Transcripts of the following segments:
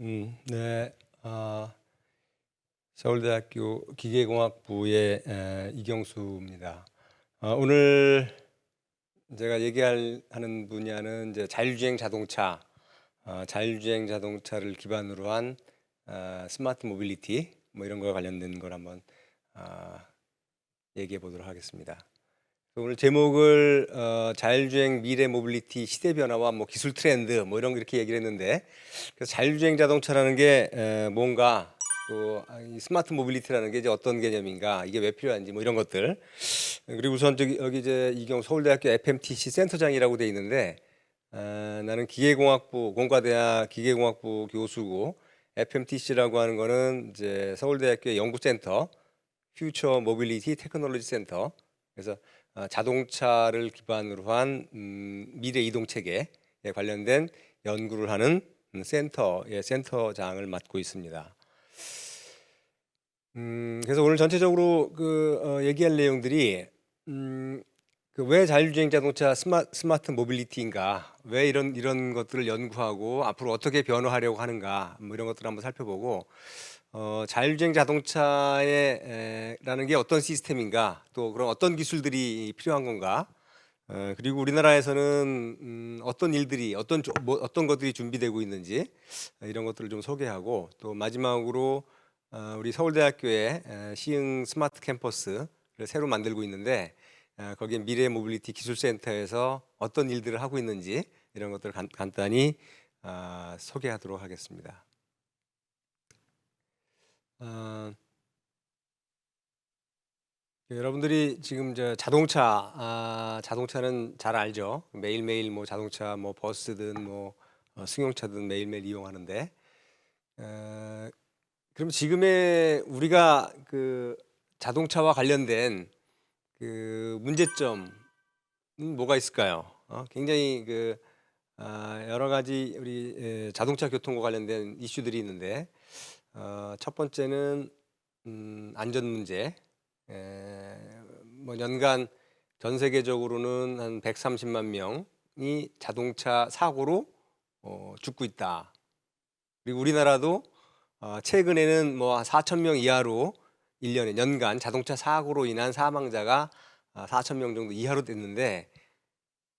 네. 서울대학교 기계공학부의 이경수입니다. 오늘 제가 하는 분야는 이제 자율주행 자동차, 자율주행 자동차를 기반으로 한 스마트 모빌리티 뭐 이런 거와 관련된 걸 한번 얘기해 보도록 하겠습니다. 오늘 제목을 자율주행 미래 모빌리티 시대 변화와 뭐 기술 트렌드 뭐 이런 거 이렇게 얘기를 했는데, 그래서 자율주행 자동차라는 게 뭔가, 또 이 스마트 모빌리티라는 게 이제 어떤 개념인가, 이게 왜 필요한지 뭐 이런 것들. 그리고 우선 여기 이제 이경 서울대학교 FMTC 센터장이라고 돼 있는데, 나는 기계공학부 공과대학 기계공학부 교수고, FMTC라고 하는 거는 이제 서울대학교의 연구센터, 퓨처 모빌리티 테크놀로지 센터. 그래서 자동차를 기반으로 한 미래 이동 체계에 관련된 연구를 하는 센터의 센터장을 맡고 있습니다. 그래서 오늘 전체적으로 얘기할 내용들이 그 왜 자율주행 자동차 스마트 모빌리티인가, 왜 이런 것들을 연구하고 앞으로 어떻게 변화하려고 하는가, 뭐 이런 것들을 한번 살펴보고, 자율주행 자동차에 라는 게 어떤 시스템인가, 또 그런 어떤 기술들이 필요한 건가, 그리고 우리나라에서는 어떤 일들이 어떤 것들이 준비되고 있는지, 이런 것들을 좀 소개하고, 또 마지막으로 우리 서울대학교에 시흥 스마트 캠퍼스를 새로 만들고 있는데, 거기에 미래 모빌리티 기술센터에서 어떤 일들을 하고 있는지 이런 것들을 간단히 소개하도록 하겠습니다. 여러분들이 지금 자동차는 잘 알죠. 매일매일 뭐 자동차, 뭐 버스든 뭐 승용차든 매일매일 이용하는데, 그럼 지금의 우리가 그 자동차와 관련된 그 문제점은 뭐가 있을까요? 굉장히 여러 가지 우리 자동차 교통과 관련된 이슈들이 있는데, 첫 번째는 안전 문제. 뭐 연간 전 세계적으로는 한 130만 명이 자동차 사고로 죽고 있다. 그리고 우리나라도 최근에는 뭐 4천 명 이하로 1년에 연간 자동차 사고로 인한 사망자가 4천 명 정도 이하로 됐는데,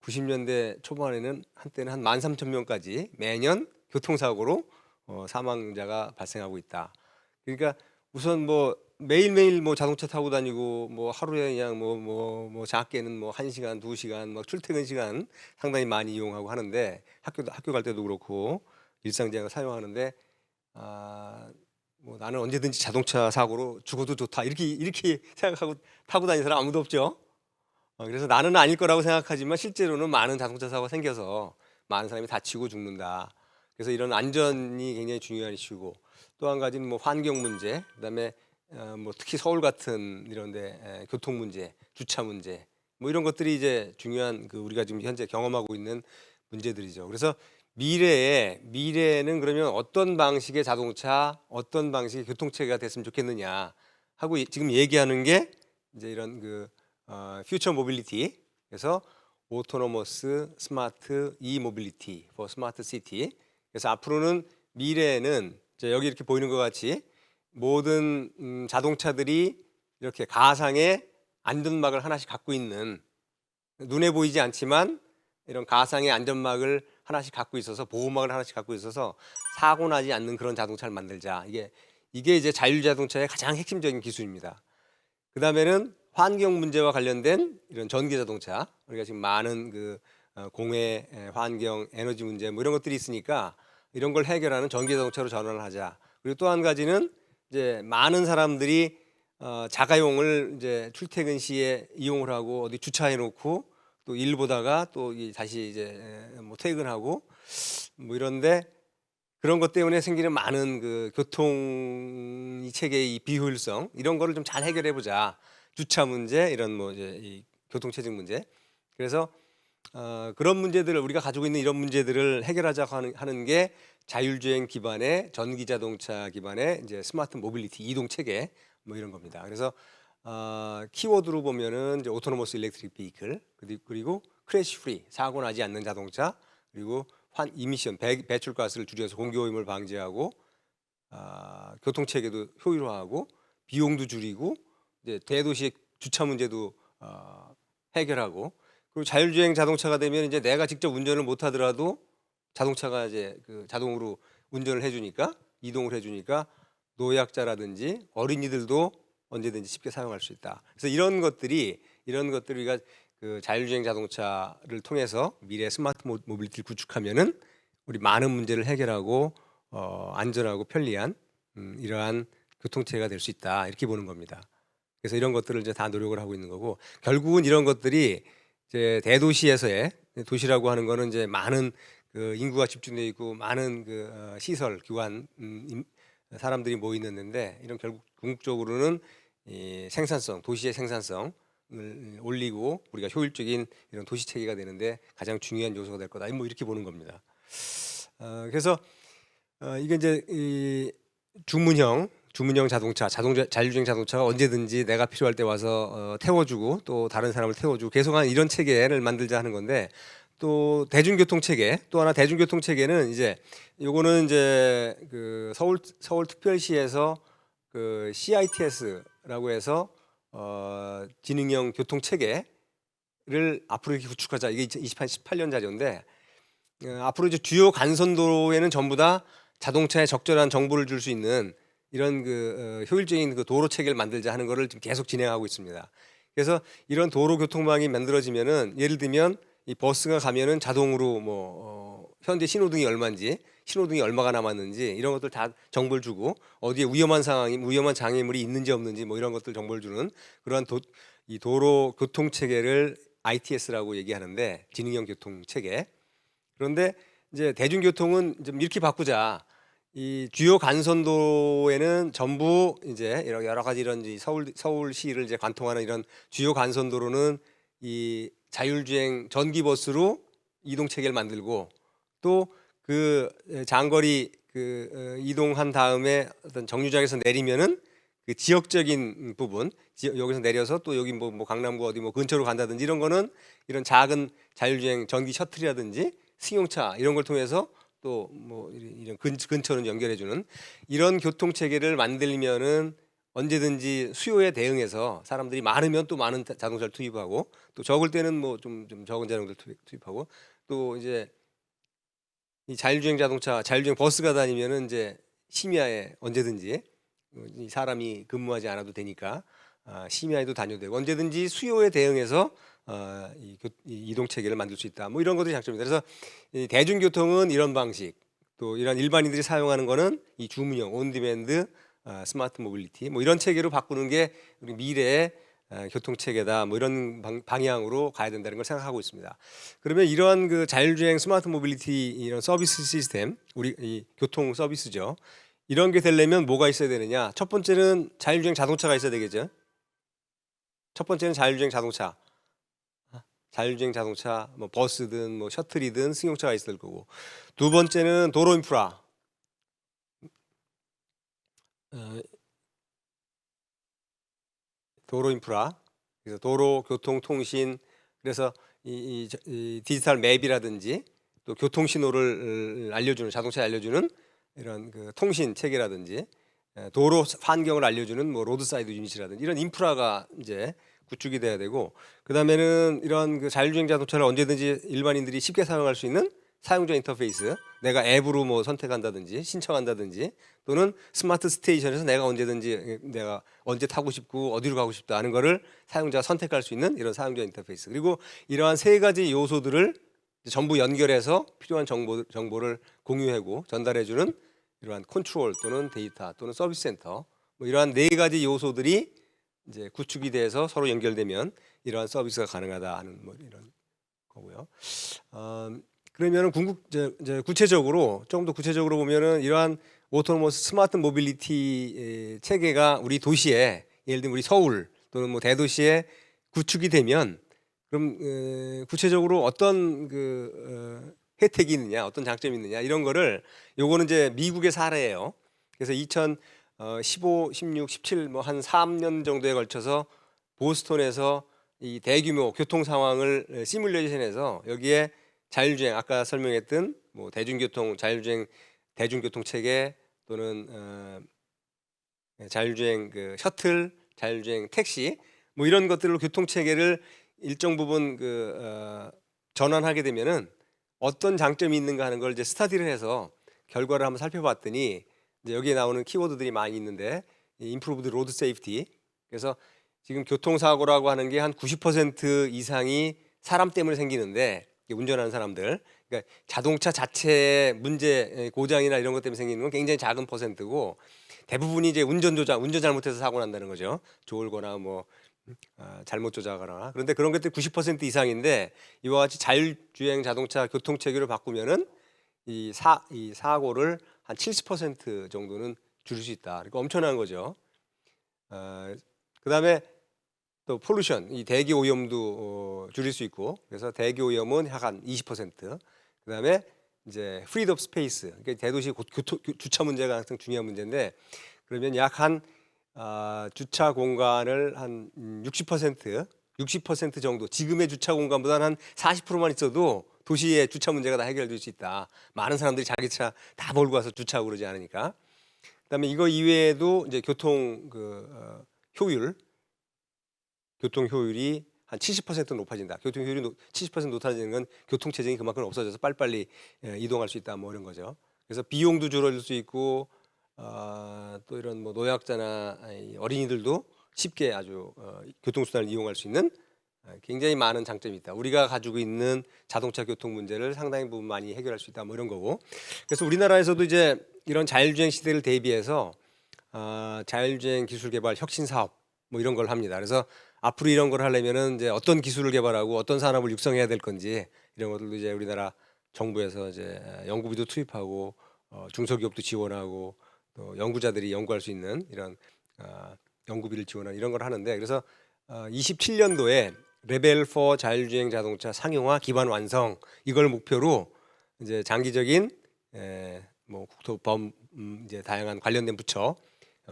90년대 초반에는 한때는 한 13,000명까지 매년 교통사고로 사망자가 발생하고 있다. 그러니까 우선 뭐 매일매일 뭐 자동차 타고 다니고, 뭐 하루에 그냥 뭐 작게는 뭐 1시간, 2시간 막 출퇴근 시간 상당히 많이 이용하고 하는데, 학교 갈 때도 그렇고 일상생활 사용하는데, 뭐 나는 언제든지 자동차 사고로 죽어도 좋다, 이렇게 생각하고 타고 다니는 사람 아무도 없죠. 그래서 나는 아닐 거라고 생각하지만 실제로는 많은 자동차 사고가 생겨서 많은 사람이 다치고 죽는다. 그래서 이런 안전이 굉장히 중요한 이슈고, 또 한 가지는 뭐 환경 문제, 그다음에 뭐 특히 서울 같은 이런데 교통 문제, 주차 문제, 뭐 이런 것들이 이제 중요한 우리가 지금 현재 경험하고 있는 문제들이죠. 그래서 미래는 그러면 어떤 방식의 자동차, 어떤 방식의 교통체계가 됐으면 좋겠느냐 하고 지금 얘기하는 게 이제 이런 퓨처 모빌리티. 그래서 오토노머스 스마트 이 모빌리티 for 스마트 시티. 그래서 앞으로는 미래는 이제 여기 이렇게 보이는 것 같이 모든 자동차들이 이렇게 가상의 안전막을 하나씩 갖고 있는, 눈에 보이지 않지만 이런 가상의 안전막을 하나씩 갖고 있어서, 보호막을 하나씩 갖고 있어서 사고 나지 않는 그런 자동차를 만들자. 이게 이제 자율자동차의 가장 핵심적인 기술입니다. 그 다음에는 환경 문제와 관련된 이런 전기 자동차, 우리가 지금 많은 공해, 환경, 에너지 문제 뭐 이런 것들이 있으니까 이런 걸 해결하는 전기 자동차로 전환을 하자. 그리고 또 한 가지는 이제 많은 사람들이 자가용을 이제 출퇴근 시에 이용을 하고 어디 주차해 놓고 또 일 보다가 또 다시 이제 뭐 퇴근하고 뭐 이런데, 그런 것 때문에 생기는 많은 교통 이 체계의 이 비효율성, 이런 거를 좀 잘 해결해 보자. 주차 문제, 이런 뭐 이제 이 교통체증 문제. 그래서 그런 문제들을, 우리가 가지고 있는 이런 문제들을 해결하자고 하는 게 자율주행 기반의 전기 자동차 기반의 이제 스마트 모빌리티 이동 체계 뭐 이런 겁니다. 그래서 키워드로 보면은 이제 오토노머스 일렉트릭 비이클, 그리고 크래시 프리, 사고 나지 않는 자동차, 그리고 이미션 배출가스를 줄여서 공기오염을 방지하고 교통 체계도 효율화하고 비용도 줄이고 이제 대도시의 주차 문제도 해결하고 그리고 자율주행 자동차가 되면 이제 내가 직접 운전을 못 하더라도 자동차가 이제 그 자동으로 운전을 해주니까 이동을 해주니까 노약자라든지 어린이들도 언제든지 쉽게 사용할 수 있다. 그래서 이런 것들이 우리가 그 자율주행 자동차를 통해서 미래 스마트 모빌리티를 구축하면은 우리 많은 문제를 해결하고 안전하고 편리한 이러한 교통체계가 될 수 있다 이렇게 보는 겁니다. 그래서 이런 것들을 이제 다 노력을 하고 있는 거고 결국은 이런 것들이 이제 대도시에서의 도시라고 하는 거는 이제 많은 그 인구가 집중되어 있고 많은 그 시설, 기관, 사람들이 모이는데 이런 결국 궁극적으로는 이 생산성, 도시의 생산성을 올리고 우리가 효율적인 이런 도시 체계가 되는데 가장 중요한 요소가 될 거다. 뭐 이렇게 보는 겁니다. 그래서 이게 이제 이 주문형 자동차, 자율주행 자동차가 언제든지 내가 필요할 때 와서 태워주고 또 다른 사람을 태워주고 계속한 이런 체계를 만들자 하는 건데 또 대중교통 체계 또 하나 대중교통 체계는 이제 요거는 이제 그 서울특별시에서 그 CITS라고 해서 지능형 교통 체계를 앞으로 이렇게 구축하자 이게 2018년 자료인데 앞으로 이제 주요 간선도로에는 전부 다 자동차에 적절한 정보를 줄 수 있는 이런 그 효율적인 그 도로 체계를 만들자 하는 거를 지금 계속 진행하고 있습니다. 그래서 이런 도로 교통망이 만들어지면은 예를 들면 이 버스가 가면은 자동으로 뭐 현재 신호등이 얼마인지 신호등이 얼마가 남았는지 이런 것들 다 정보를 주고 어디에 위험한 장애물이 있는지 없는지 뭐 이런 것들 정보를 주는 그러한 이 도로 교통 체계를 ITS라고 얘기하는데 지능형 교통 체계. 그런데 이제 대중교통은 좀 이렇게 바꾸자. 이 주요 간선도에는 전부 이제 여러 가지 이런 서울시를 이제 관통하는 이런 주요 간선도로는 이 자율주행 전기버스로 이동 체계를 만들고 또 그 장거리 그 이동한 다음에 어떤 정류장에서 내리면은 그 지역적인 부분 여기서 내려서 또 여기 뭐 강남구 어디 뭐 근처로 간다든지 이런 거는 이런 작은 자율주행 전기 셔틀이라든지 승용차 이런 걸 통해서 또 뭐 이런 근처는 연결해주는 이런 교통 체계를 만들면은 언제든지 수요에 대응해서 사람들이 많으면 또 많은 자동차를 투입하고 또 적을 때는 뭐 좀 적은 자동차를 투입하고 또 이제 이 자율주행 자동차, 자율주행 버스가 다니면은 이제 심야에 언제든지 이 사람이 근무하지 않아도 되니까 심야에도 다녀도 되고 언제든지 수요에 대응해서 이 이동 체계를 만들 수 있다. 뭐 이런 것들이 장점입니다. 그래서 이 대중교통은 이런 방식, 또 이런 일반인들이 사용하는 거는 이 주문형, 온디맨드, 스마트 모빌리티, 뭐 이런 체계로 바꾸는 게 우리 미래의 교통 체계다. 뭐 이런 방향으로 가야 된다는 걸 생각하고 있습니다. 그러면 이러한 그 자율주행 스마트 모빌리티 이런 서비스 시스템, 우리 이 교통 서비스죠. 이런 게 되려면 뭐가 있어야 되느냐? 첫 번째는 자율주행 자동차가 있어야 되겠죠. 첫 번째는 자율주행 자동차. 자율주행 자동차, 뭐 버스든 뭐 셔틀이든 승용차가 있을 거고. 두 번째는 도로 인프라. 도로 인프라. 그래서 도로, 교통, 통신. 그래서 이 디지털 맵이라든지 또 교통 신호를 알려주는 자동차에 알려주는 이런 그 통신 체계라든지 도로 환경을 알려주는 뭐 로드사이드 유닛이라든지 이런 인프라가 이제 구축이 돼야 되고 그 다음에는 이런 그 자율주행 자동차를 언제든지 일반인들이 쉽게 사용할 수 있는 사용자 인터페이스 내가 앱으로 뭐 선택한다든지 신청한다든지 또는 스마트 스테이션에서 내가 언제든지 내가 언제 타고 싶고 어디로 가고 싶다 하는 거를 사용자가 선택할 수 있는 이런 사용자 인터페이스 그리고 이러한 세 가지 요소들을 전부 연결해서 필요한 정보를 공유하고 전달해주는 이러한 컨트롤 또는 데이터 또는 서비스 센터 뭐 이러한 네 가지 요소들이 이제 구축이 돼서 서로 연결되면 이러한 서비스가 가능하다 하는 뭐 이런 거고요. 그러면은 구체적으로 조금 더 구체적으로 보면은 이러한 오토노머스 스마트 모빌리티 체계가 우리 도시에 예를 들면 우리 서울 또는 뭐 대도시에 구축이 되면 그럼 구체적으로 어떤 그 혜택이 있느냐, 어떤 장점이 있느냐 이런 거를 요거는 이제 미국의 사례예요. 그래서 2015, 16, 17 뭐 한 3년 정도에 걸쳐서 보스턴에서 이 대규모 교통 상황을 시뮬레이션해서 여기에 자율주행 아까 설명했던 뭐 대중교통 자율주행 대중교통 체계 또는 자율주행 그 셔틀, 자율주행 택시 뭐 이런 것들로 교통 체계를 일정 부분 전환하게 되면은 어떤 장점이 있는가 하는 걸 이제 스터디를 해서 결과를 한번 살펴봤더니 이제 여기에 나오는 키워드들이 많이 있는데 임프루브드 로드 세이프티. 그래서 지금 교통사고라고 하는 게 한 90% 이상이 사람 때문에 생기는데 운전하는 사람들, 그러니까 자동차 자체의 문제, 고장이나 이런 것 때문에 생기는 건 굉장히 작은 퍼센트고 대부분이 이제 운전 잘못해서 사고 난다는 거죠. 졸거나 뭐 잘못 조작하거나. 그런데 그런 것들이 90% 이상인데 이와 같이 자율주행 자동차 교통 체계를 바꾸면은 이 사고를 한 70% 정도는 줄일 수 있다. 그러니까 엄청난 거죠. 그다음에 또 폴루션, 이 대기 오염도 줄일 수 있고, 그래서 대기 오염은 약 한 20%. 그다음에 이제 프리덤 스페이스, 그러니까 대도시 주차 문제가 항상 중요한 문제인데, 그러면 약 한 주차 공간을 한 60% 정도, 지금의 주차 공간보다는 한 40%만 있어도 도시의 주차 문제가 다 해결될 수 있다. 많은 사람들이 자기 차 다 몰고 와서 주차하고 그러지 않으니까. 그다음에 이거 이외에도 이제 교통 효율이 한 70% 높아진다. 교통 효율이 70% 높아지는 건 교통 체증이 그만큼 없어져서 빨리빨리 이동할 수 있다. 뭐 이런 거죠. 그래서 비용도 줄어들 수 있고 또 이런 뭐 노약자나 어린이들도 쉽게 아주 교통수단을 이용할 수 있는 굉장히 많은 장점이 있다. 우리가 가지고 있는 자동차 교통 문제를 상당히 부분 많이 해결할 수 있다. 뭐 이런 거고. 그래서 우리나라에서도 이제 이런 자율주행 시대를 대비해서 자율주행 기술 개발 혁신 사업 뭐 이런 걸 합니다. 그래서 앞으로 이런 걸 하려면은 이제 어떤 기술을 개발하고 어떤 산업을 육성해야 될 건지 이런 것들도 이제 우리나라 정부에서 이제 연구비도 투입하고 중소기업도 지원하고 또 연구자들이 연구할 수 있는 이런 연구비를 지원하는 이런 걸 하는데, 그래서 27년도에 레벨 4 자율주행 자동차 상용화 기반 완성, 이걸 목표로 이제 장기적인 뭐 국토범 이제 다양한 관련된 부처,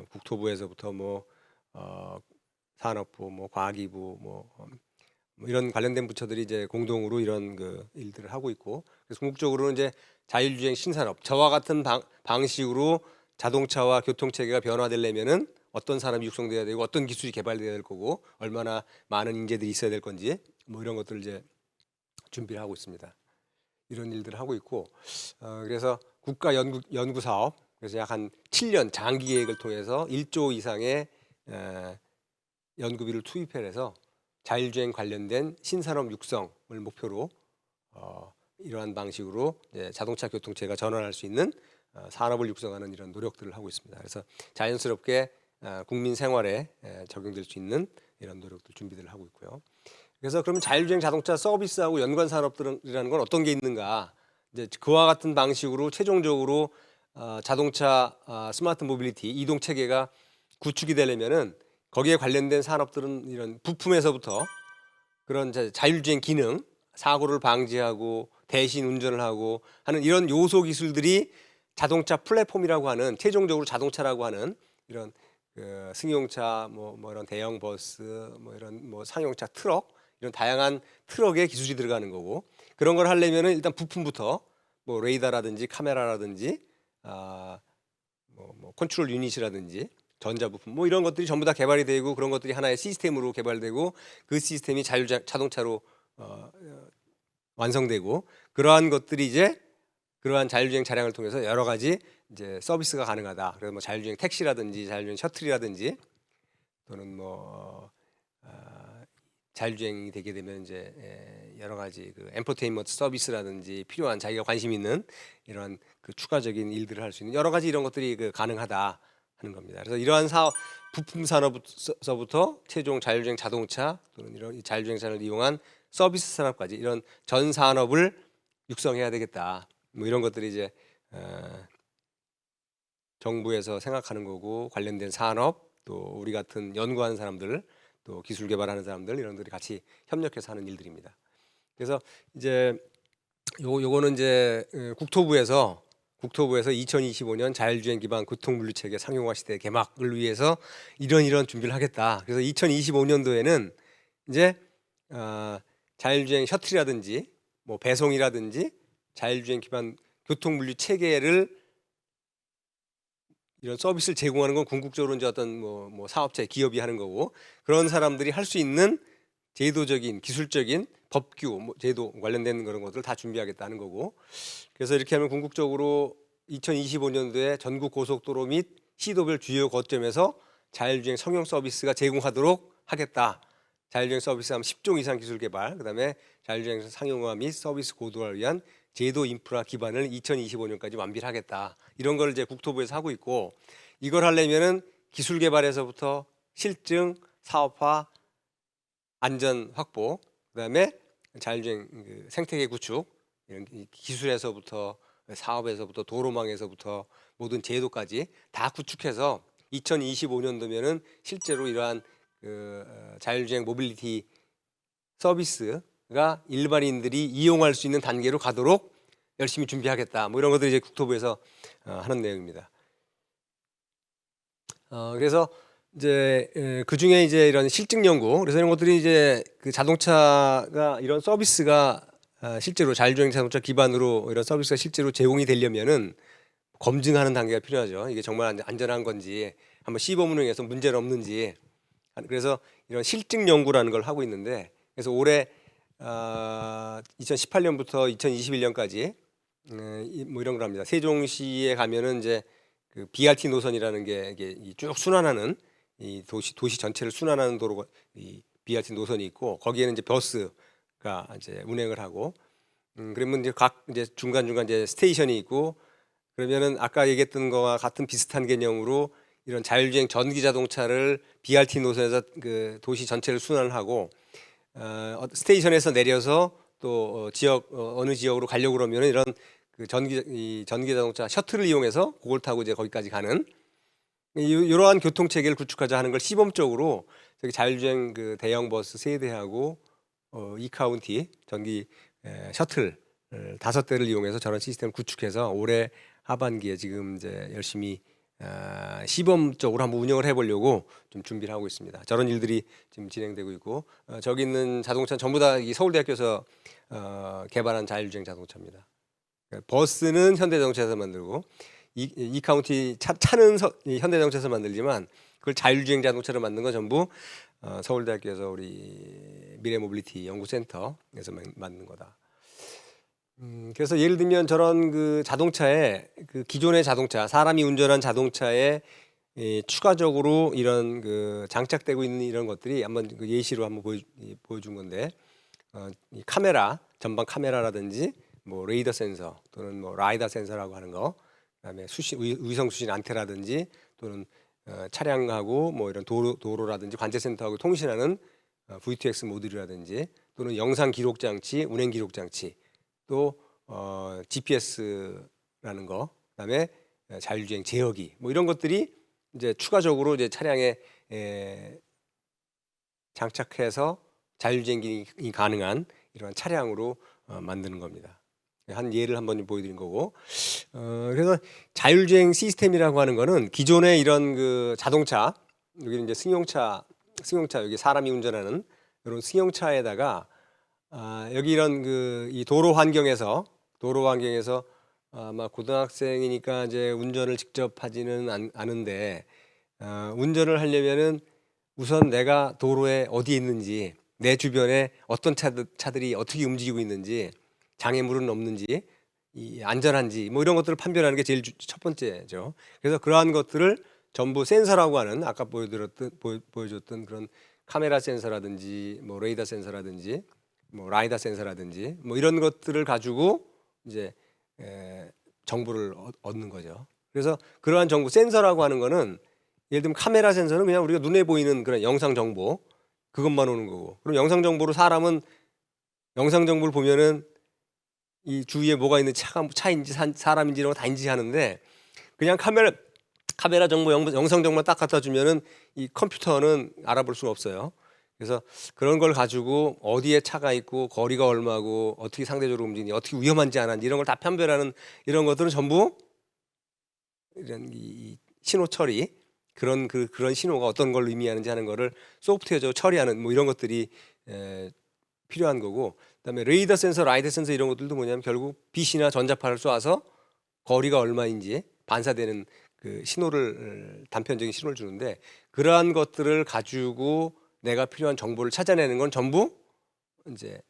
국토부에서부터 뭐 산업부, 뭐 과기부, 뭐 이런 관련된 부처들이 이제 공동으로 이런 그 일들을 하고 있고, 그래서 궁극적으로는 이제 자율주행 신산업, 저와 같은 방식으로 자동차와 교통 체계가 변화되려면은 어떤 산업이 육성돼야 되고 어떤 기술이 개발돼야 될 거고 얼마나 많은 인재들이 있어야 될 건지 뭐 이런 것들을 이제 준비를 하고 있습니다. 이런 일들을 하고 있고, 그래서 국가 연구 사업, 그래서 약 한 7년 장기 계획을 통해서 1조 이상의 연구비를 투입해서 자율주행 관련된 신산업 육성을 목표로 이러한 방식으로 자동차 교통체가 전환할 수 있는 산업을 육성하는 이런 노력들을 하고 있습니다. 그래서 자연스럽게 국민 생활에 적용될 수 있는 이런 노력들 준비들을 하고 있고요. 그래서 그러면 자율주행 자동차 서비스하고 연관 산업들이라는 건 어떤 게 있는가? 이제 그와 같은 방식으로 최종적으로 자동차 스마트 모빌리티 이동 체계가 구축이 되려면은 거기에 관련된 산업들은 이런 부품에서부터 그런 자율주행 기능, 사고를 방지하고 대신 운전을 하고 하는 이런 요소 기술들이 자동차 플랫폼이라고 하는, 최종적으로 자동차라고 하는 이런 승용차, 뭐 이런 대형 버스, 뭐 이런 뭐 상용차 트럭, 이런 다양한 트럭에 기술이 들어가는 거고, 그런 걸 하려면은 일단 부품부터 뭐 레이더라든지 카메라라든지 뭐 컨트롤 유닛이라든지 전자부품 뭐 이런 것들이 전부 다 개발이 되고, 그런 것들이 하나의 시스템으로 개발되고 그 시스템이 자동차로 완성되고, 그러한 것들이 이제 그러한 자율주행 차량을 통해서 여러 가지 이제 서비스가 가능하다. 그래서 뭐 자율주행 택시라든지 자율주행 셔틀이라든지 또는 뭐 자율주행이 되게 되면 이제 여러 가지 그 엔터테인먼트 서비스라든지 필요한 자기가 관심 있는 이러한 그 추가적인 일들을 할 수 있는 여러 가지 이런 것들이 가능하다 하는 겁니다. 그래서 이러한 사업, 부품 산업서부터 최종 자율주행 자동차 또는 이런 자율주행 차를 이용한 서비스 산업까지 이런 전 산업을 육성해야 되겠다. 뭐 이런 것들이 이제 정부에서 생각하는 거고, 관련된 산업, 또 우리 같은 연구하는 사람들, 또 기술 개발하는 사람들, 이런 들이 같이 협력해서 하는 일들입니다. 그래서 이제 요거는 이제 국토부에서 2025년 자율주행 기반 교통물류 체계 상용화 시대 개막을 위해서 이런 준비를 하겠다. 그래서 2025년도에는 이제 자율주행 셔틀이라든지 뭐 배송이라든지 자율주행 기반 교통 물류 체계를 이런 서비스를 제공하는 건 궁극적으로 이제 어떤 뭐 사업체, 기업이 하는 거고, 그런 사람들이 할 수 있는 제도적인, 기술적인 법규, 제도 관련된 그런 것들을 다 준비하겠다는 거고, 그래서 이렇게 하면 궁극적으로 2025년도에 전국 고속도로 및 시도별 주요 거점에서 자율주행 성형 서비스가 제공하도록 하겠다. 자율주행 서비스 하면 10종 이상 기술 개발, 그다음에 자율주행 상용화 및 서비스 고도화를 위한 제도 인프라 기반을 2025년까지 완비를 하겠다. 이런 걸 이제 국토부에서 하고 있고, 이걸 하려면은 기술 개발에서부터 실증, 사업화, 안전 확보, 그다음에 자율주행 생태계 구축, 이런 기술에서부터 사업에서부터 도로망에서부터 모든 제도까지 다 구축해서 2025년도면은 실제로 이러한 자율주행 모빌리티 서비스가 일반인들이 이용할 수 있는 단계로 가도록 열심히 준비하겠다. 뭐 이런 것들이 이제 국토부에서 하는 내용입니다. 그래서 이제 그 중에 이제 이런 실증 연구, 그래서 이런 것들이 이제 그 자동차가 이런 서비스가 실제로 자율주행 자동차 기반으로 이런 서비스가 실제로 제공이 되려면은 검증하는 단계가 필요하죠. 이게 정말 안전한 건지, 한번 시범 운행해서 문제는 없는지. 그래서 이런 실증 연구라는 걸 하고 있는데, 그래서 올해 2018년부터 2021년까지 뭐 이런 걸 합니다. 세종시에 가면은 이제 그 BRT 노선이라는 게 이게 쭉 순환하는 이 도시 전체를 순환하는 도로가 이 BRT 노선이 있고, 거기에는 이제 버스가 이제 운행을 하고, 그러면 이제 각 이제 중간 이제 스테이션이 있고, 그러면은 아까 얘기했던 거와 같은 비슷한 개념으로 이런 자율주행 전기 자동차를 BRT 노선에서 그 도시 전체를 순환을 하고, 스테이션에서 내려서 또 어느 지역으로 가려고 그러면 이런 그 전기 자동차 셔틀을 이용해서 그걸 타고 이제 거기까지 가는 이러한 교통 체계를 구축하자 하는 걸 시범적으로 저기 자율주행 그 대형 버스 3대하고 이카운티 전기 셔틀 5대를 이용해서 저런 시스템을 구축해서 올해 하반기에 지금 이제 열심히 시범적으로 한번 운영을 해보려고 좀 준비를 하고 있습니다. 저런 일들이 지금 진행되고 있고, 저기 있는 자동차는 전부 다 이 서울대학교에서 개발한 자율주행 자동차입니다. 버스는 현대자동차에서 만들고 이카운티 차는 현대자동차에서 만들지만 그걸 자율주행 자동차로 만든 건 전부 서울대학교에서 우리 미래모빌리티 연구센터에서 만든 거다. 그래서 예를 들면 저런 그 자동차에 그 기존의 자동차, 사람이 운전한 자동차에 추가적으로 이런 그 장착되고 있는 이런 것들이 한번 그 예시로 한번 보여준 건데, 이 카메라, 전방 카메라라든지 뭐 레이더 센서 또는 뭐 라이다 센서라고 하는 거, 그다음에 위성 수신 안테나라든지 또는 차량하고 뭐 이런 도로라든지 관제 센터하고 통신하는 VTX 모듈이라든지 또는 영상 기록 장치, 운행 기록 장치, 또 GPS라는 거, 그다음에 자율주행 제어기, 뭐 이런 것들이 이제 추가적으로 이제 차량에 장착해서 자율주행이 가능한 이러한 차량으로 만드는 겁니다. 한 예를 한번 보여드린 거고, 그래서 자율주행 시스템이라고 하는 거는 기존의 이런 그 자동차, 여기 이제 승용차 여기 사람이 운전하는 이런 승용차에다가 여기 이런 그 이 도로 환경에서 아마 고등학생이니까 이제 운전을 직접 하지는 않은데, 운전을 하려면은 우선 내가 도로에 어디에 있는지, 내 주변에 어떤 차들이 어떻게 움직이고 있는지, 장애물은 없는지, 안전한지 뭐 이런 것들을 판별하는 게 제일 첫 번째죠. 그래서 그러한 것들을 전부 센서라고 하는 아까 보여줬던 그런 카메라 센서라든지 뭐 레이더 센서라든지 뭐 라이다 센서라든지 뭐 이런 것들을 가지고 이제 정보를 얻는 거죠. 그래서 그러한 정보, 센서라고 하는 거는 예를 들면 카메라 센서는 그냥 우리가 눈에 보이는 그런 영상 정보 그것만 오는 거고, 그럼 영상 정보로 사람은 영상 정보를 보면은 이 주위에 뭐가 있는 차인지 사람인지 이런 거 다 인지하는데, 그냥 카메라 정보, 영상 정보만 딱 갖다 주면은 이 컴퓨터는 알아볼 수가 없어요. 그래서 그런 걸 가지고 어디에 차가 있고 거리가 얼마고 어떻게 상대적으로 움직이니, 어떻게 위험한지 안 한지 이런 걸 다 판별하는 이런 것들은 전부 이런 이 신호 처리, 그런 신호가 어떤 걸 의미하는지 하는 거를 소프트웨어적으로 처리하는 뭐 이런 것들이 필요한 거고, 그다음에 레이더 센서, 라이더 센서 이런 것들도 뭐냐면 결국 빛이나 전자파를 쏴서 거리가 얼마인지 반사되는 그 신호를 단편적인 신호를 주는데 그러한 것들을 가지고 내가 필요한 정보를 찾아내는 건 전부 이제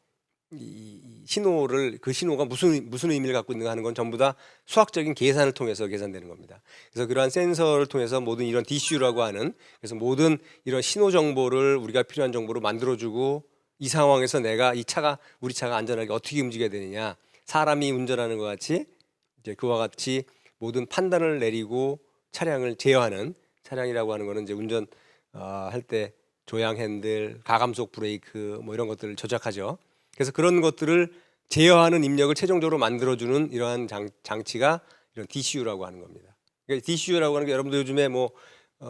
이 신호를 그 신호가 무슨 의미를 갖고 있는가 하는 건 전부 다 수학적인 계산을 통해서 계산되는 겁니다. 그래서 그러한 센서를 통해서 모든 이런 DCU라고 하는 그래서 모든 이런 신호 정보를 우리가 필요한 정보로 만들어주고 이 상황에서 내가 우리 차가 안전하게 어떻게 움직여야 되느냐 사람이 운전하는 것 같이 이제 그와 같이 모든 판단을 내리고 차량을 제어하는 차량이라고 하는 거는 이제 운전 할 때 조향 핸들, 가감속 브레이크 뭐 이런 것들을 조작하죠. 그래서 그런 것들을 제어하는 입력을 최종적으로 만들어주는 이러한 장치가 이런 DCU라고 하는 겁니다. 그러니까 DCU라고 하는 게 여러분들 요즘에 뭐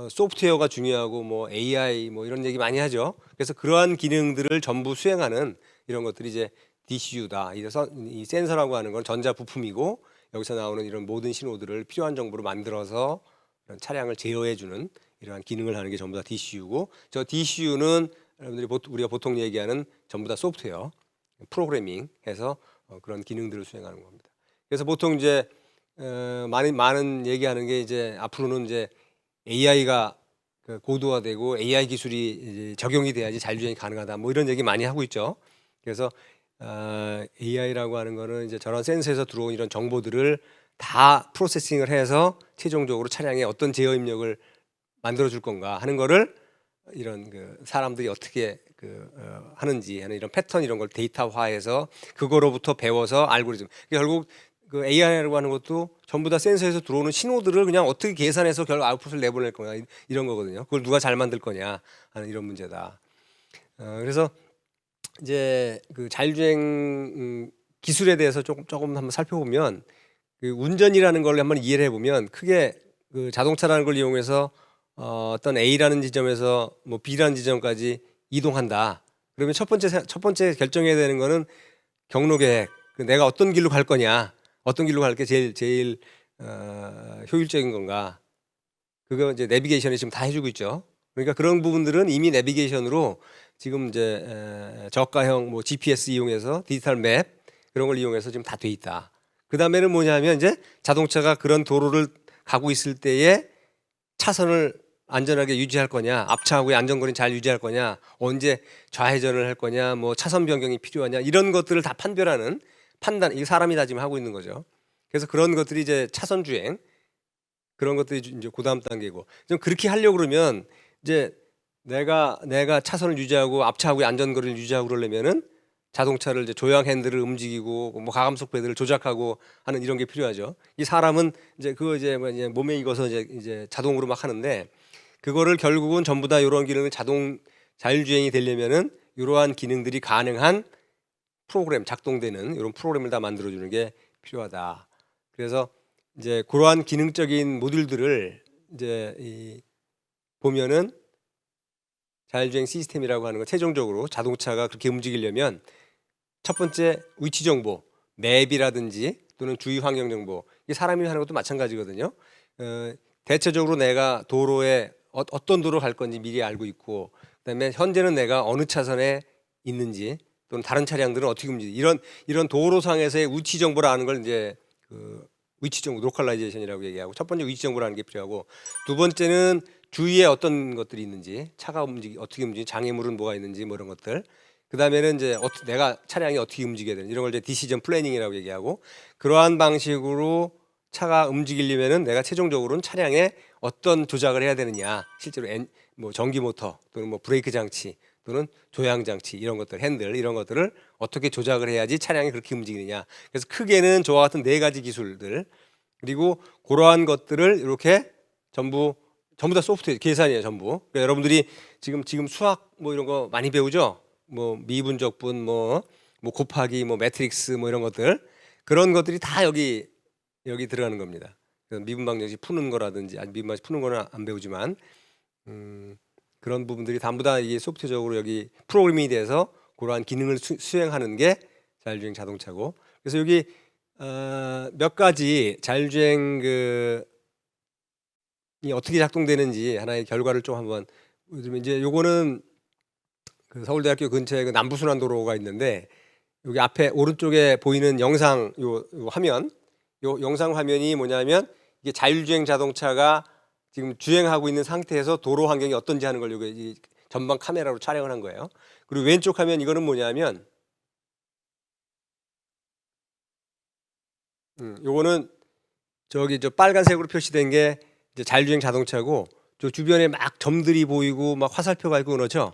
소프트웨어가 중요하고 뭐 AI 뭐 이런 얘기 많이 하죠. 그래서 그러한 기능들을 전부 수행하는 이런 것들이 이제 DCU다. 이래서 이 센서라고 하는 건 전자 부품이고 여기서 나오는 이런 모든 신호들을 필요한 정보로 만들어서 이런 차량을 제어해주는 이러한 기능을 하는 게 전부 다 DCU고 저 DCU는 여러분들이 우리가 보통 얘기하는 전부 다 소프트웨어 프로그래밍해서 그런 기능들을 수행하는 겁니다. 그래서 보통 이제 많은 얘기하는 게 이제 앞으로는 이제 AI가 고도화되고 AI 기술이 이제 적용이 돼야지 자율주행이 가능하다. 뭐 이런 얘기 많이 하고 있죠. 그래서 AI라고 하는 거는 이제 저런 센서에서 들어온 이런 정보들을 다 프로세싱을 해서 최종적으로 차량에 어떤 제어 입력을 만들어 줄 건가 하는 거를 이런 그 사람들이 어떻게 하는지 하는 이런 패턴 이런 걸 데이터화해서 그거로부터 배워서 알고리즘. 결국 그 AI라고 하는 것도 전부 다 센서에서 들어오는 신호들을 그냥 어떻게 계산해서 결국 아웃풋을 내보낼 거냐 이런 거거든요. 그걸 누가 잘 만들 거냐 하는 이런 문제다. 그래서 이제 그 자율주행 기술에 대해서 조금 한번 살펴보면 그 운전이라는 걸 한번 이해를 해보면 크게 그 자동차라는 걸 이용해서 어떤 A라는 지점에서 뭐 B라는 지점까지 이동한다. 그러면 첫 번째 결정해야 되는 거는 경로 계획. 내가 어떤 길로 갈 거냐, 어떤 길로 갈 게 제일 효율적인 건가. 그거 이제 내비게이션이 지금 다 해주고 있죠. 그러니까 그런 부분들은 이미 내비게이션으로 지금 이제 저가형 뭐 GPS 이용해서 디지털 맵 그런 걸 이용해서 지금 다 돼 있다. 그 다음에는 뭐냐면 이제 자동차가 그런 도로를 가고 있을 때에 차선을 안전하게 유지할 거냐, 앞차하고의 안전거리는 잘 유지할 거냐, 언제 좌회전을 할 거냐, 뭐 차선 변경이 필요하냐 이런 것들을 다 판별하는 판단, 이 사람이 다 지금 하고 있는 거죠. 그래서 그런 것들이 이제 차선 주행 그런 것들이 이제 그다음 단계고 좀 그렇게 하려고 그러면 이제 내가 차선을 유지하고 앞차하고의 안전거리를 유지하고 그러려면은 자동차를 이제 조향 핸들을 움직이고 뭐 가감속 페달을 조작하고 하는 이런 게 필요하죠. 이 사람은 이제 그거 이제 뭐 이제 몸에 익어서 이제 자동으로 막 하는데 그거를 결국은 전부 다 이런 기능을 자율주행이 되려면은 이러한 기능들이 가능한 프로그램 작동되는 이런 프로그램을 다 만들어주는 게 필요하다. 그래서 이제 그러한 기능적인 모듈들을 이제 보면은 자율주행 시스템이라고 하는 건 최종적으로 자동차가 그렇게 움직이려면 첫 번째 위치 정보, 맵이라든지 또는 주위 환경 정보, 이게 사람이 하는 것도 마찬가지거든요. 대체적으로 내가 도로에 어떤 도로 갈 건지 미리 알고 있고, 그다음에 현재는 내가 어느 차선에 있는지 또는 다른 차량들은 어떻게 움직이지 이런 도로상에서의 위치 정보를 아는 걸 이제 그 위치 정보, 로컬라이제이션이라고 얘기하고 첫 번째 위치 정보라는 게 필요하고 두 번째는 주위에 어떤 것들이 있는지 차가 어떻게 움직이지 장애물은 뭐가 있는지 뭐 이런 것들 그 다음에는 이제 내가 차량이 어떻게 움직여야 되는 이런 걸 이제 디시전 플래닝이라고 얘기하고 그러한 방식으로 차가 움직이려면은 내가 최종적으로는 차량에 어떤 조작을 해야 되느냐 실제로 뭐 전기 모터 또는 뭐 브레이크 장치 또는 조향 장치 이런 것들 핸들 이런 것들을 어떻게 조작을 해야지 차량이 그렇게 움직이느냐 그래서 크게는 저와 같은 네 가지 기술들 그리고 그러한 것들을 이렇게 전부 다 소프트웨어 계산이에요 전부. 그러니까 여러분들이 지금 수학 뭐 이런 거 많이 배우죠. 뭐 미분적분 뭐 곱하기 뭐 매트릭스 뭐 이런 것들 그런 것들이 다 여기 들어가는 겁니다. 미분방정식 푸는 거라든지 아니 미분방정식 푸는 거는 안 배우지만 그런 부분들이 전부 다 이게 소프트적으로 여기 프로그래밍이 돼서 그러한 기능을 수행하는 게 자율주행 자동차고 그래서 여기 몇 가지 자율주행 이 어떻게 작동되는지 하나의 결과를 좀 한번 보여드리면 이제 요거는 그 서울대학교 근처에 그 남부순환도로가 있는데 여기 앞에 오른쪽에 보이는 영상 요 화면 요 영상 화면이 뭐냐면 이게 자율주행 자동차가 지금 주행하고 있는 상태에서 도로 환경이 어떤지 하는 걸 여기 전방 카메라로 촬영을 한 거예요. 그리고 왼쪽 화면 이거는 뭐냐면 요거는 저기 저 빨간색으로 표시된 게 이제 자율주행 자동차고 저 주변에 막 점들이 보이고 막 화살표가 있고 그러죠.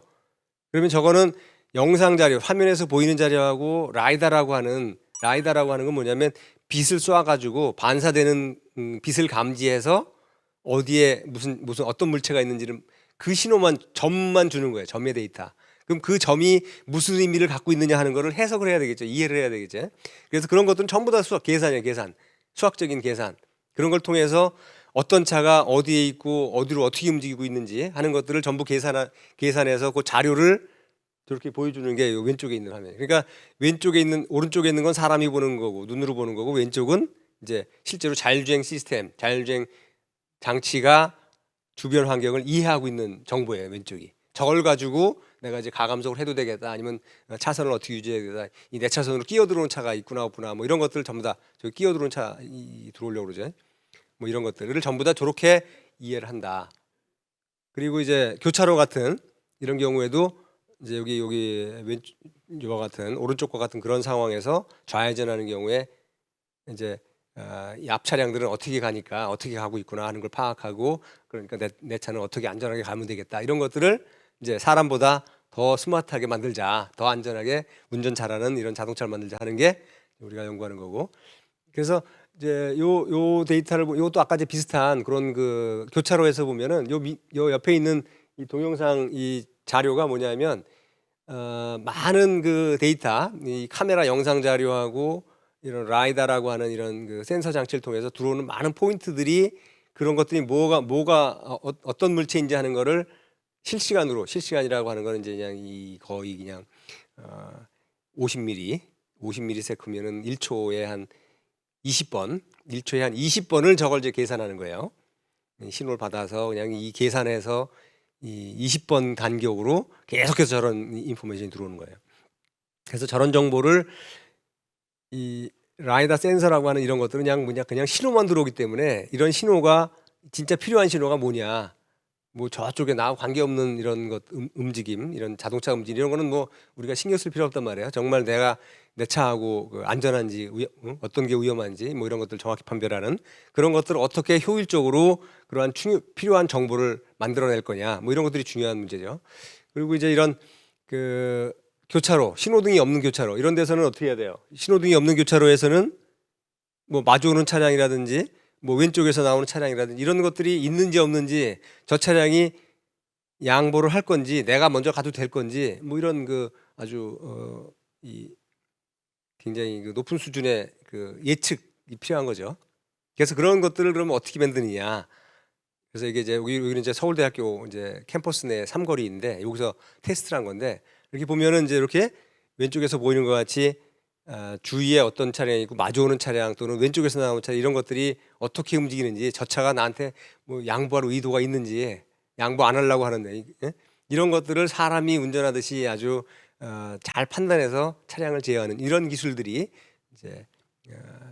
그러면 저거는 영상 자료, 화면에서 보이는 자료하고 라이다라고 하는 건 뭐냐면 빛을 쏴가지고 반사되는 빛을 감지해서 어디에 무슨 어떤 물체가 있는지를 그 신호만 점만 주는 거예요. 점의 데이터. 그럼 그 점이 무슨 의미를 갖고 있느냐 하는 거를 해석을 해야 되겠죠. 이해를 해야 되겠죠. 그래서 그런 것들은 전부 다 수학 계산이에요. 계산. 수학적인 계산. 그런 걸 통해서 어떤 차가 어디에 있고 어디로 어떻게 움직이고 있는지 하는 것들을 전부 계산해서 그 자료를 저렇게 보여주는 게 왼쪽에 있는 화면. 그러니까 오른쪽에 있는 건 사람이 보는 거고 눈으로 보는 거고 왼쪽은 이제 실제로 자율주행 시스템, 자율주행 장치가 주변 환경을 이해하고 있는 정보예요. 왼쪽이. 저걸 가지고 내가 이제 가감적으로 해도 되겠다. 아니면 차선을 어떻게 유지해야 되겠다. 이 내 차선으로 끼어 들어오는 차가 있구나 없구나. 뭐 이런 것들을 전부 다 저기 끼어 들어오는 차 들어오려고 그러죠. 뭐 이런 것들을 전부 다 저렇게 이해를 한다. 그리고 이제 교차로 같은 이런 경우에도 이제 여기 왼쪽과 같은 오른쪽과 같은 그런 상황에서 좌회전하는 경우에 이제 이 앞 차량들은 어떻게 가니까 어떻게 가고 있구나 하는 걸 파악하고 그러니까 내 차는 어떻게 안전하게 가면 되겠다 이런 것들을 이제 사람보다 더 스마트하게 만들자, 더 안전하게 운전 잘하는 이런 자동차를 만들자 하는 게 우리가 연구하는 거고. 그래서 이제 요 데이터를 요것도 아까 이제 비슷한 그런 그 교차로에서 보면은 요 옆에 있는 이 동영상 이 자료가 뭐냐면 많은 그 데이터, 이 카메라 영상 자료하고 이런 라이다라고 하는 이런 그 센서 장치를 통해서 들어오는 많은 포인트들이 그런 것들이 뭐가 어떤 물체인지 하는 거를 실시간이라고 하는 거는 이제 그냥 거의 그냥 50ms면은 1초에 한 20번, 1초에 한 20번을 저걸 이제 계산하는 거예요. 신호를 받아서 그냥 이 계산해서 이 20번 간격으로 계속해서 저런 인포메이션이 들어오는 거예요. 그래서 저런 정보를 이 라이다 센서라고 하는 이런 것들은 그냥 신호만 들어오기 때문에 이런 신호가 진짜 필요한 신호가 뭐냐, 뭐 저쪽에 나하고 관계없는 이런 것 움직임, 이런 자동차 움직임 이런 거는 뭐 우리가 신경 쓸 필요 없단 말이에요. 정말 내가 내 차하고 그 안전한지 어떤 게 위험한지 뭐 이런 것들 정확히 판별하는 그런 것들을 어떻게 효율적으로 그러한 필요한 정보를 만들어낼 거냐 뭐 이런 것들이 중요한 문제죠. 그리고 이제 이런 그 교차로, 신호등이 없는 교차로 이런 데서는 어떻게 해야 돼요? 신호등이 없는 교차로에서는 뭐 마주오는 차량이라든지 뭐 왼쪽에서 나오는 차량이라든지 이런 것들이 있는지 없는지 저 차량이 양보를 할 건지 내가 먼저 가도 될 건지 뭐 이런 그 아주 이 굉장히 그 높은 수준의 그 예측이 필요한 거죠. 그래서 그런 것들을 그러면 어떻게 만드느냐. 그래서 이게 이제 여기는 이제 서울대학교 이제 캠퍼스 내 삼거리인데 여기서 테스트를 한 건데 이렇게 보면은 이제 이렇게 왼쪽에서 보이는 것 같이 주위에 어떤 차량이 있고 마주오는 차량 또는 왼쪽에서 나오는 차량 이런 것들이 어떻게 움직이는지 저 차가 나한테 뭐 양보할 의도가 있는지 양보 안 하려고 하는데 이런 것들을 사람이 운전하듯이 아주 잘 판단해서 차량을 제어하는 이런 기술들이 이제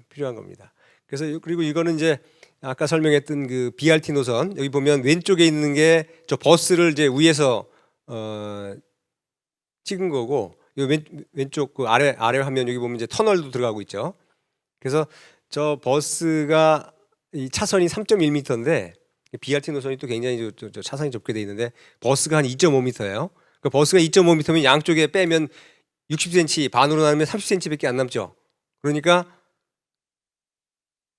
필요한 겁니다. 그래서 그리고 이거는 이제 아까 설명했던 그 BRT 노선 여기 보면 왼쪽에 있는 게 저 버스를 이제 위에서 찍은 거고 요 왼쪽 그 아래 화면 여기 보면 이제 터널도 들어가고 있죠. 그래서 저 버스가 이 차선이 3.1m인데 BRT 노선이 또 굉장히 저 차선이 좁게 돼 있는데 버스가 한 2.5m예요. 그 버스가 2.5m면 양쪽에 빼면 60cm 반으로 나누면 30cm밖에 안 남죠. 그러니까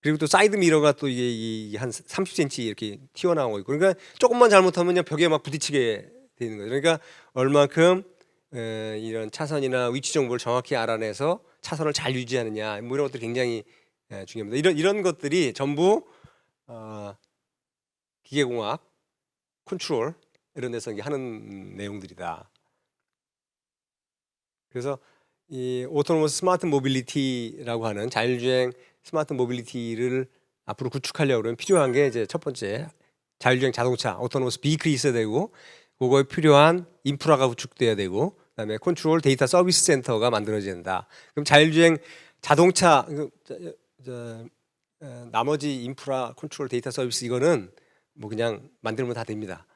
그리고 또 사이드 미러가 또 이게 한 30cm 이렇게 튀어나오고 있고 그러니까 조금만 잘못하면 그냥 벽에 막 부딪히게 되는 거예요. 그러니까 얼만큼 이런 차선이나 위치 정보를 정확히 알아내서 차선을 잘 유지하느냐 뭐 이런 것들이 굉장히 중요합니다. 이런 것들이 전부 기계공학, 컨트롤 이런 데서 이제 하는 내용들이다. 그래서 이 오토노머스 스마트 모빌리티라고 하는 자율주행 스마트 모빌리티를 앞으로 구축하려고 그러면 필요한 게 이제 첫 번째 자율주행 자동차 오토노머스 비클이 있어야 되고 그거에 필요한 인프라가 구축돼야 되고 그다음에 컨트롤 데이터 서비스 센터가 만들어져야 된다. 그럼 자율주행 자동차 나머지 인프라 컨트롤 데이터 서비스 이거는 뭐 그냥 만들면 다 됩니다.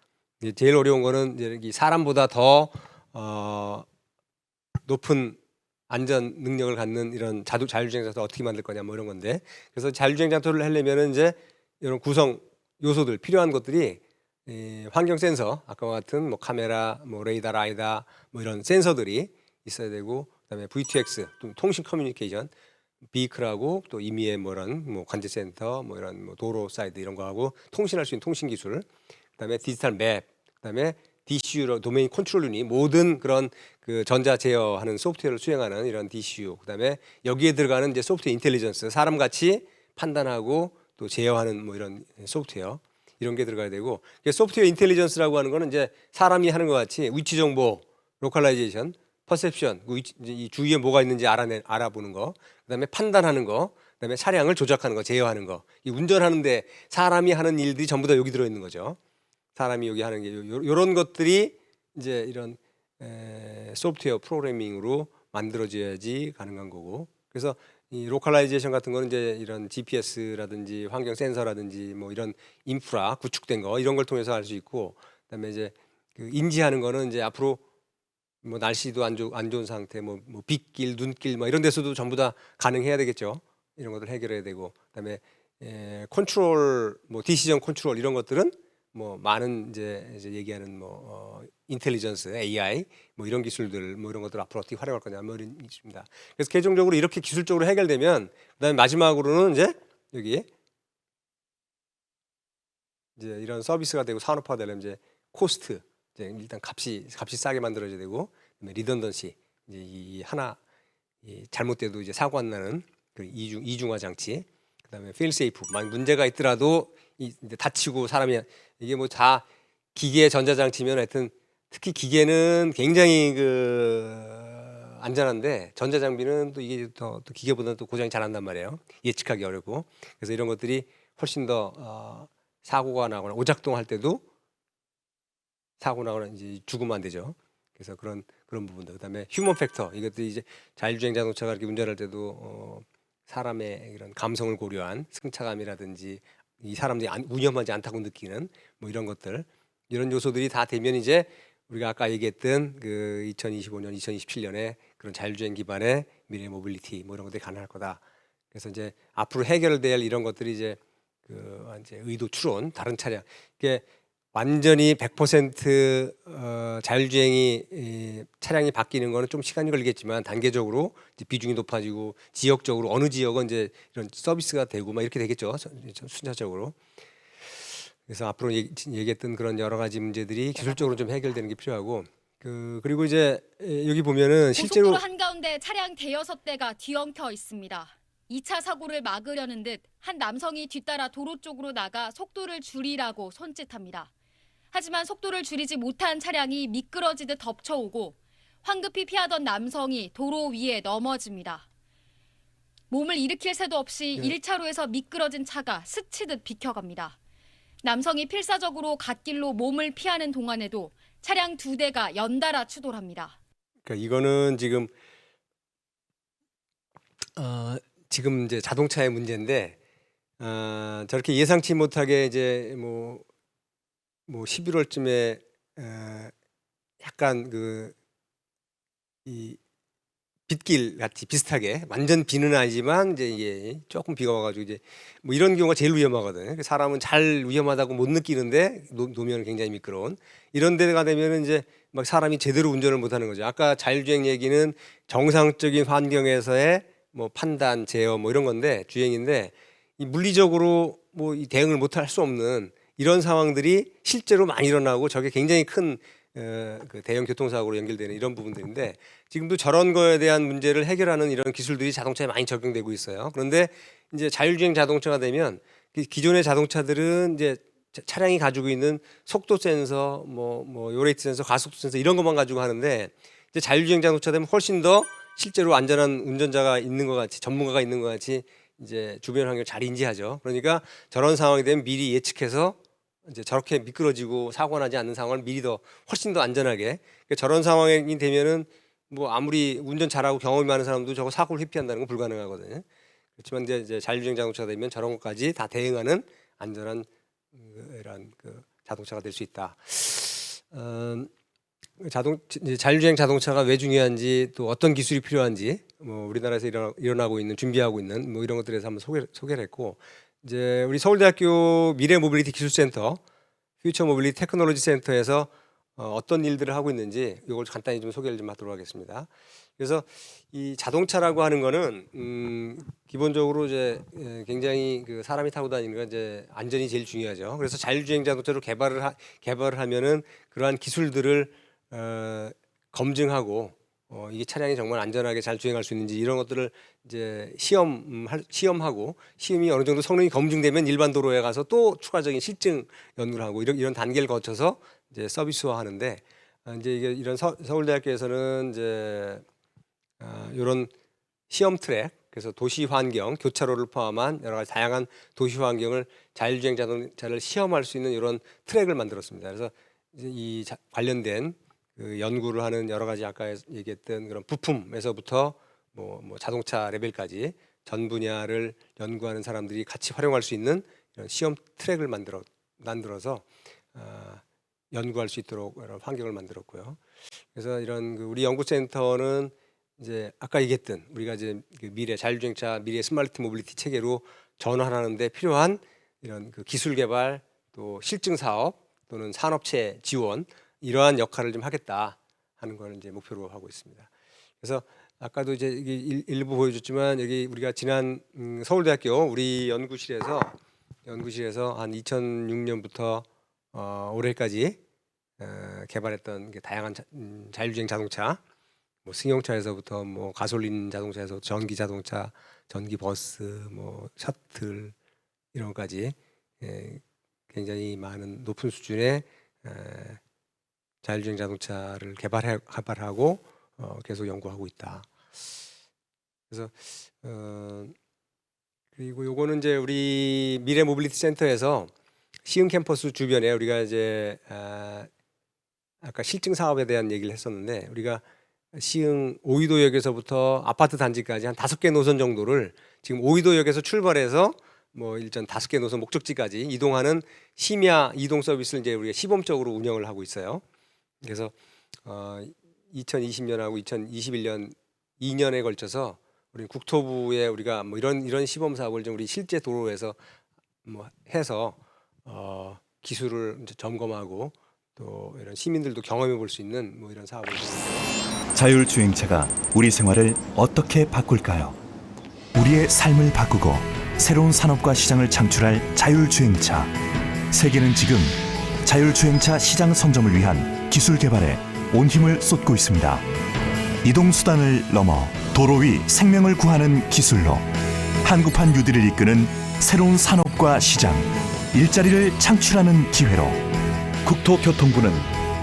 이제 제일 어려운 거는 이제 이 사람보다 더 높은 안전 능력을 갖는 이런 자율주행 장소를 어떻게 만들 거냐 뭐 이런 건데, 그래서 자율주행 장소를 하려면은 이제 이런 구성 요소들 필요한 것들이 환경 센서, 아까와 같은 뭐 카메라, 뭐 레이더, 라이다, 뭐 이런 센서들이 있어야 되고, 그다음에 V2X 또 통신 커뮤니케이션, 비클하고 또 임의의 뭐 이런 뭐 관제 센터, 뭐 이런 뭐 도로 사이드 이런 거하고 통신할 수 있는 통신 기술, 그다음에 디지털 맵, 그다음에 DCU 도메인 컨트롤 유닛, 모든 그런 그 전자 제어하는 소프트웨어를 수행하는 이런 DCU, 그다음에 여기에 들어가는 이제 소프트웨어 인텔리전스, 사람같이 판단하고 또 제어하는 뭐 이런 소프트웨어, 이런 게 들어가야 되고, 소프트웨어 인텔리전스라고 하는 거는 이제 사람이 하는 것 같이 위치 정보, 로컬라이제이션, 퍼셉션, 이 주위에 뭐가 있는지 알아보는 거, 그다음에 판단하는 거, 그다음에 차량을 조작하는 거, 제어하는 거, 이 운전하는데 사람이 하는 일들이 전부 다 여기 들어 있는 거죠. 사람이 여기 하는 게 이런 것들이 이제 이런 소프트웨어 프로그래밍으로 만들어져야지 가능한 거고, 그래서 이 로컬라이제이션 같은 거는 이제 이런 GPS라든지 환경 센서라든지 뭐 이런 인프라 구축된 거 이런 걸 통해서 할 수 있고, 그다음에 이제 그 인지하는 거는 이제 앞으로 뭐 날씨도 안 좋은 상태, 뭐 빗길, 눈길 뭐 이런 데서도 전부 다 가능해야 되겠죠. 이런 것들 해결해야 되고, 그다음에 컨트롤, 뭐 디시전 컨트롤 이런 것들은 뭐 많은 이제 얘기하는 뭐 인텔리전스, AI 뭐 이런 기술들, 뭐 이런 것들 앞으로 어떻게 활용할 거냐 뭐 이런 있습니다. 그래서 최종적으로 이렇게 기술적으로 해결되면, 그다음에 마지막으로는 이제 여기 이제 이런 서비스가 되고 산업화되려면 이제 코스트, 이제 일단 값이 싸게 만들어져야 되고, 그다음에 리던던시, 이제 이 하나 잘못돼도 이제 사고 안 나는 그 이중화 장치, 그다음에 페일 세이프, 만약 문제가 있더라도 이제 다치고 사람이, 이게 뭐 다 기계 전자장치면 하여튼 특히 기계는 굉장히 그 안전한데, 전자장비는 또 이게 또 기계보다는 또 고장이 잘 난단 말이에요. 예측하기 어렵고. 그래서 이런 것들이 훨씬 더 사고가 나거나 오작동할 때도 사고 나거나 이제 죽으면 안 되죠. 그래서 그런 부분들, 그다음에 휴먼 팩터, 이것들이 이제 자율주행 자동차가 이렇게 운전할 때도 사람의 이런 감성을 고려한 승차감이라든지, 이 사람들이 위험하지 않다고 느끼는 뭐 이런 것들, 이런 요소들이 다 되면 이제 우리가 아까 얘기했던 그 2025년, 2027년에 그런 자율주행 기반의 미래 모빌리티 뭐 이런 것들이 가능할 거다. 그래서 이제 앞으로 해결될 이런 것들이 이제 이제 의도 추론, 다른 차량, 이게 완전히 100% 자율주행이 차량이 바뀌는 거는 좀 시간이 걸리겠지만, 단계적으로 이제 비중이 높아지고 지역적으로 어느 지역은 이제 이런 서비스가 되고 막 이렇게 되겠죠, 순차적으로. 그래서 앞으로 얘기했던 그런 여러 가지 문제들이 기술적으로 좀 해결되는 게 필요하고, 그리고 이제 여기 보면은 실제로 고속도로 한가운데 차량 대여섯 대가 뒤엉켜 있습니다. 2차 사고를 막으려는 듯 한 남성이 뒤따라 도로 쪽으로 나가 속도를 줄이라고 손짓합니다. 하지만 속도를 줄이지 못한 차량이 미끄러지듯 덮쳐오고 황급히 피하던 남성이 도로 위에 넘어집니다. 몸을 일으킬 새도 없이 1차로에서 미끄러진 차가 스치듯 비켜갑니다. 남성이 필사적으로 갓길로 몸을 피하는 동안에도 차량 2대가 연달아 추돌합니다. 그러니까 이거는 지금 이제 자동차의 문제인데, 저렇게 예상치 못하게 이제 뭐 11월쯤에 약간 이 빗길 같이 비슷하게, 완전 비는 아니지만 이제 이게 조금 비가 와가지고 이제 뭐 이런 경우가 제일 위험하거든요. 사람은 잘 위험하다고 못 느끼는데 노면은 굉장히 미끄러운 이런 데가 되면은 이제 막 사람이 제대로 운전을 못하는 거죠. 아까 자율주행 얘기는 정상적인 환경에서의 뭐 판단, 제어 뭐 이런 건데, 주행인데 이 물리적으로 뭐 이 대응을 못할 수 없는 이런 상황들이 실제로 많이 일어나고, 저게 굉장히 큰 그 대형 교통사고로 연결되는 이런 부분들인데, 지금도 저런 거에 대한 문제를 해결하는 이런 기술들이 자동차에 많이 적용되고 있어요. 그런데 이제 자율주행 자동차가 되면 기존의 자동차들은 이제 차량이 가지고 있는 속도 센서, 뭐 요레이트 센서, 가속도 센서 이런 것만 가지고 하는데, 이제 자율주행 자동차 되면 훨씬 더 실제로 안전한 운전자가 있는 것 같이, 전문가가 있는 것 같이 이제 주변 환경을 잘 인지하죠. 그러니까 저런 상황이 되면 미리 예측해서 이제 저렇게 미끄러지고 사고 나지 않는 상황을 미리 훨씬 더 안전하게, 그러니까 저런 상황이 되면은 뭐 아무리 운전 잘하고 경험이 많은 사람도 저거 사고를 회피한다는 건 불가능하거든요. 그렇지만 이제 자율주행 자동차가 되면 저런 것까지 다 대응하는 안전한 이런 그 자동차가 될 수 있다. 이제 자율주행 자동차가 왜 중요한지 또 어떤 기술이 필요한지 뭐 우리나라에서 일어나고 있는 준비하고 있는 뭐 이런 것들에 대해서 한번 소개를 했고 이제 우리 서울대학교 미래 모빌리티 기술센터 퓨처 모빌리티 테크놀로지 센터에서 어떤 일들을 하고 있는지 이걸 간단히 좀 소개를 좀 하도록 하겠습니다. 그래서 이 자동차라고 하는 거는 기본적으로 이제 굉장히 그 사람이 타고 다니는 건 이제 안전이 제일 중요하죠. 그래서 자율주행 자동차로 개발을 하면은 그러한 기술들을 검증하고 이게 차량이 정말 안전하게 잘 주행할 수 있는지 이런 것들을 이제 시험하고 시험이 어느 정도 성능이 검증되면 일반 도로에 가서 또 추가적인 실증 연구를 하고 이런 단계를 거쳐서 이제 서비스화하는데 이제 이게 이런 서울대학교에서는 이제 이런 시험 트랙 그래서 도시 환경 교차로를 포함한 여러 가지 다양한 도시 환경을 자율주행 자동차를 시험할 수 있는 이런 트랙을 만들었습니다. 그래서 이제 관련된 그 연구를 하는 여러 가지 아까 얘기했던 그런 부품에서부터 뭐 자동차 레벨까지 전 분야를 연구하는 사람들이 같이 활용할 수 있는 이런 시험 트랙을 만들어서 연구할 수 있도록 이런 환경을 만들었고요. 그래서 이런 그 우리 연구센터는 이제 아까 얘기했던 우리가 이제 그 미래 자율주행차 미래 스마트 모빌리티 체계로 전환하는데 필요한 이런 그 기술 개발 또 실증 사업 또는 산업체 지원 이러한 역할을 좀 하겠다 하는 걸 이제 목표로 하고 있습니다. 그래서 아까도 이제 일부 보여줬지만 여기 우리가 지난 서울대학교 우리 연구실에서 한 2006년부터 올해까지 개발했던 다양한 자율주행 자동차, 뭐 승용차에서부터 뭐 가솔린 자동차에서 전기 자동차, 전기 버스, 뭐 셔틀 이런 것까지 굉장히 많은 높은 수준의 자율주행 자동차를 개발하고 계속 연구하고 있다. 그래서 그리고 요거는 이제 우리 미래 모빌리티 센터에서 시흥 캠퍼스 주변에 우리가 이제 아까 실증 사업에 대한 얘기를 했었는데 우리가 시흥 오이도역에서부터 아파트 단지까지 한 5개 노선 정도를 지금 오이도역에서 출발해서 뭐 일전 5개 노선 목적지까지 이동하는 심야 이동 서비스를 이제 우리가 시범적으로 운영을 하고 있어요. 그래서 2020년하고 2021년 2년에 걸쳐서 우리 국토부에 우리가 뭐 이런 시범 사업을 좀 우리 실제 도로에서 뭐 해서 기술을 이제 점검하고 또 이런 시민들도 경험해 볼 수 있는 뭐 이런 사업을 자율주행차가 우리 생활을 어떻게 바꿀까요? 우리의 삶을 바꾸고 새로운 산업과 시장을 창출할 자율주행차. 세계는 지금 자율주행차 시장 선점을 위한 기술 개발에 온 힘을 쏟고 있습니다. 이동수단을 넘어 도로 위 생명을 구하는 기술로 한국판 뉴딜을 이끄는 새로운 산업과 시장, 일자리를 창출하는 기회로 국토교통부는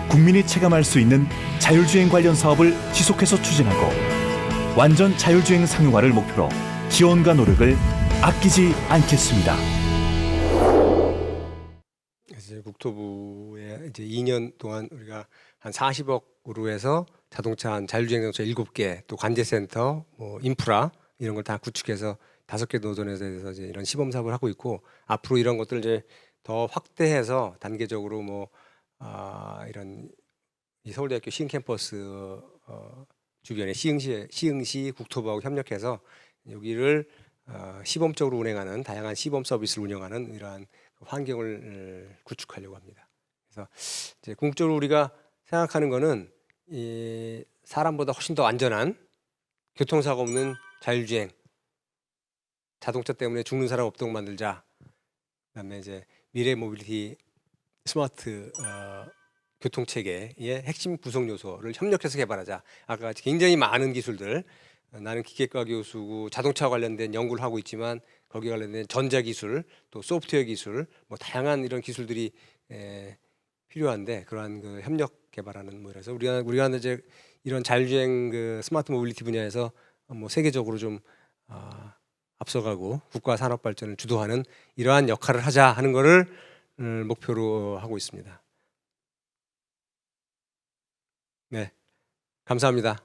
국민이 체감할 수 있는 자율주행 관련 사업을 지속해서 추진하고 완전 자율주행 상용화를 목표로 지원과 노력을 아끼지 않겠습니다. 이제 국토부에 이제 2년 동안 우리가 한 40억으로 해서 자율주행 자동차 7개, 또 관제센터, 뭐 인프라 이런 걸 다 구축해서 5개 노선에서 이제 이런 시범 사업을 하고 있고 앞으로 이런 것들을 이제 더 확대해서 단계적으로 뭐 이런 이 서울대학교 시흥 캠퍼스 주변에 시흥시 국토부하고 협력해서 여기를 시범적으로 운행하는 다양한 시범 서비스를 운영하는 이러한 환경을 구축하려고 합니다. 그래서 이제 궁극적으로 우리가 생각하는 거는 이 사람보다 훨씬 더 안전한 교통사고 없는 자율주행 자동차 때문에 죽는 사람 없도록 만들자. 그다음에 이제 미래 모빌리티 스마트 교통체계의 핵심 구성 요소를 협력해서 개발하자. 아까 같이 굉장히 많은 기술들 나는 기계과 교수고 자동차 관련된 연구를 하고 있지만 거기에 관련된 전자기술 또 소프트웨어 기술 뭐 다양한 이런 기술들이 필요한데 그러한 그 협력 개발하는 뭐라서 우리가 이제 이런 자율주행 그 스마트 모빌리티 분야에서 뭐 세계적으로 좀 앞서가고 국가 산업 발전을 주도하는 이러한 역할을 하자 하는 거를 목표로 하고 있습니다. 네, 감사합니다.